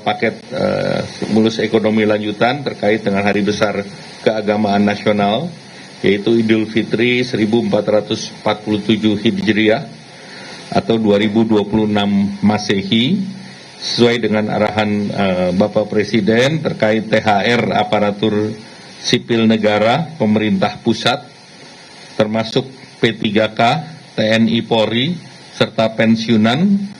paket stimulus ekonomi lanjutan terkait dengan hari besar keagamaan nasional, yaitu Idul Fitri 1447 Hijriah atau 2026 Masehi, sesuai dengan arahan Bapak Presiden terkait THR aparatur sipil negara pemerintah pusat, termasuk P3K, TNI Polri, serta pensiunan.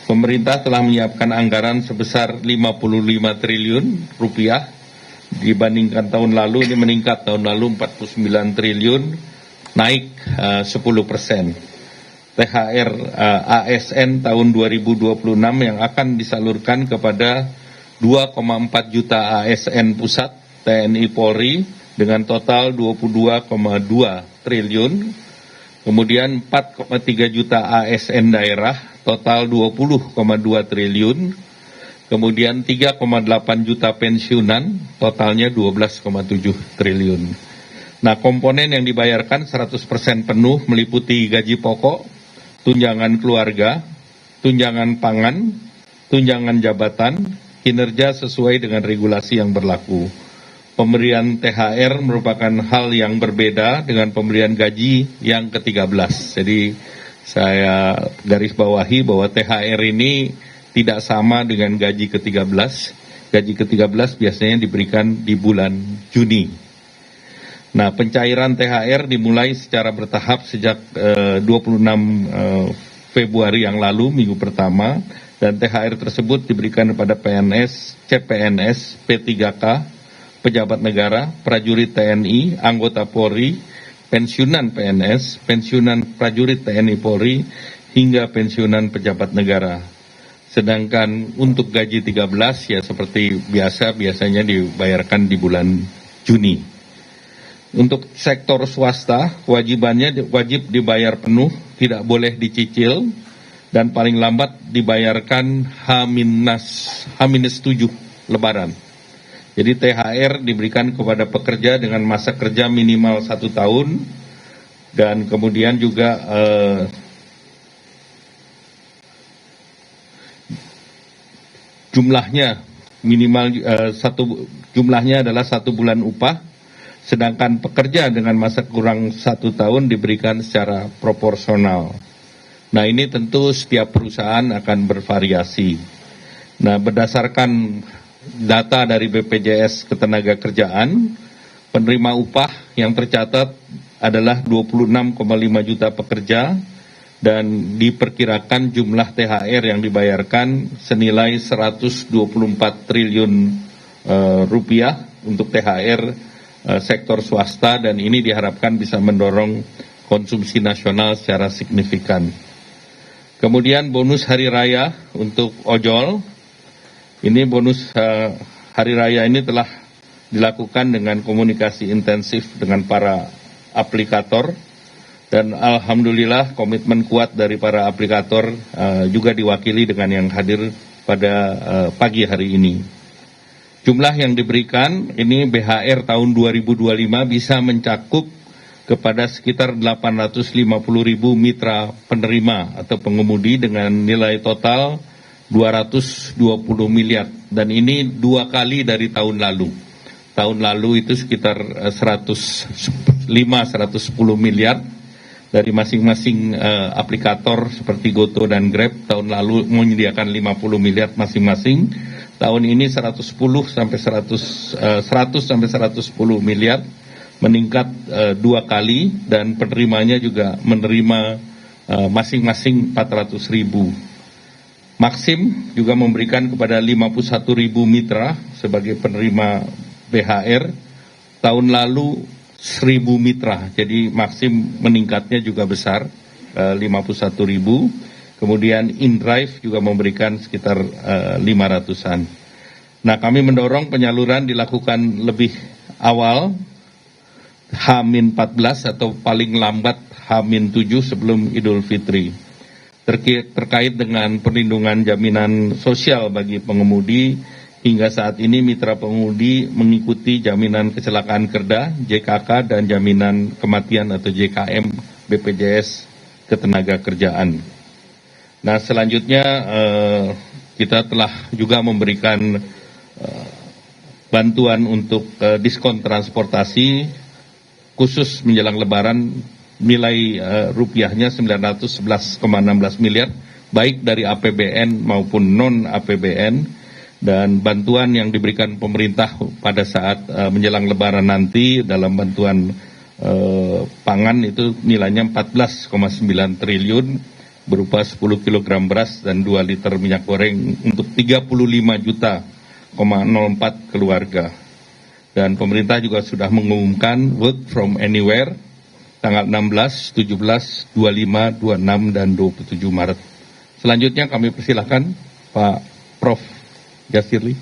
Pemerintah telah menyiapkan anggaran sebesar 55 triliun rupiah. Dibandingkan tahun lalu, ini meningkat. Tahun lalu 49 triliun, naik 10%. THR ASN tahun 2026 yang akan disalurkan kepada 2,4 juta ASN pusat TNI Polri dengan total 22,2 triliun. Kemudian 4,3 juta ASN daerah, total 20,2 triliun. Kemudian 3,8 juta pensiunan, totalnya 12,7 triliun. Nah, komponen yang dibayarkan 100% penuh meliputi gaji pokok, tunjangan keluarga, tunjangan pangan, tunjangan jabatan, kinerja sesuai dengan regulasi yang berlaku. Pemberian THR merupakan hal yang berbeda dengan pemberian gaji yang ke-13. Jadi saya garis bawahi bahwa THR ini tidak sama dengan gaji ke-13. Gaji ke-13 biasanya diberikan di bulan Juni. Nah, pencairan THR dimulai secara bertahap sejak 26 Februari yang lalu, minggu pertama, dan THR tersebut diberikan kepada PNS, CPNS, P3K, pejabat negara, prajurit TNI, anggota Polri, pensiunan PNS, pensiunan prajurit TNI Polri, hingga pensiunan pejabat negara. Sedangkan untuk gaji 13 ya seperti biasanya dibayarkan di bulan Juni. Untuk sektor swasta, kewajibannya wajib dibayar penuh, tidak boleh dicicil, dan paling lambat dibayarkan H-7 Lebaran. Jadi THR diberikan kepada pekerja dengan masa kerja minimal 1 tahun, dan kemudian juga jumlahnya minimal jumlahnya adalah 1 bulan upah, sedangkan pekerja dengan masa kurang 1 tahun diberikan secara proporsional. Nah, ini tentu setiap perusahaan akan bervariasi. Nah, berdasarkan data dari BPJS Ketenagakerjaan, penerima upah yang tercatat adalah 26,5 juta pekerja, dan diperkirakan jumlah THR yang dibayarkan senilai 124 triliun rupiah untuk THR sektor swasta, dan ini diharapkan bisa mendorong konsumsi nasional secara signifikan. Kemudian bonus hari raya untuk ojol. Ini bonus hari raya ini telah dilakukan dengan komunikasi intensif dengan para aplikator, dan alhamdulillah komitmen kuat dari para aplikator juga diwakili dengan yang hadir pada pagi hari ini. Jumlah yang diberikan ini BHR tahun 2025 bisa mencakup kepada sekitar 850.000 mitra penerima atau pengemudi dengan nilai total 220 miliar, dan ini 2 kali dari tahun lalu. Tahun lalu itu sekitar 110 miliar dari masing-masing aplikator seperti Goto dan Grab. Tahun lalu menyediakan 50 miliar masing-masing. Tahun ini 100 sampai 110 miliar, meningkat 2 kali, dan penerimanya juga menerima masing-masing 400.000. Maxim juga memberikan kepada 51.000 mitra sebagai penerima BHR. Tahun lalu 1.000 mitra, jadi Maxim meningkatnya juga besar, 51.000. Kemudian InDrive juga memberikan sekitar 500-an. Nah, kami mendorong penyaluran dilakukan lebih awal, H-14 atau paling lambat H-7 sebelum Idul Fitri. Terkait dengan perlindungan jaminan sosial bagi pengemudi, hingga saat ini mitra pengemudi mengikuti jaminan kecelakaan kerja JKK dan jaminan kematian atau JKM BPJS Ketenagakerjaan. Nah, selanjutnya kita telah juga memberikan bantuan untuk diskon transportasi khusus menjelang Lebaran, nilai rupiahnya 911,16 miliar, baik dari APBN maupun non-APBN, dan bantuan yang diberikan pemerintah pada saat menjelang Lebaran nanti dalam bantuan pangan itu nilainya 14,9 triliun, berupa 10 kg beras dan 2 liter minyak goreng untuk 35,04 keluarga. Dan pemerintah juga sudah mengumumkan work from anywhere tanggal 16, 17, 25, 26, dan 27 Maret. Selanjutnya kami persilahkan Pak Prof. Yasirli.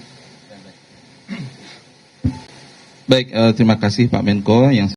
Baik, terima kasih Pak Menko. Yang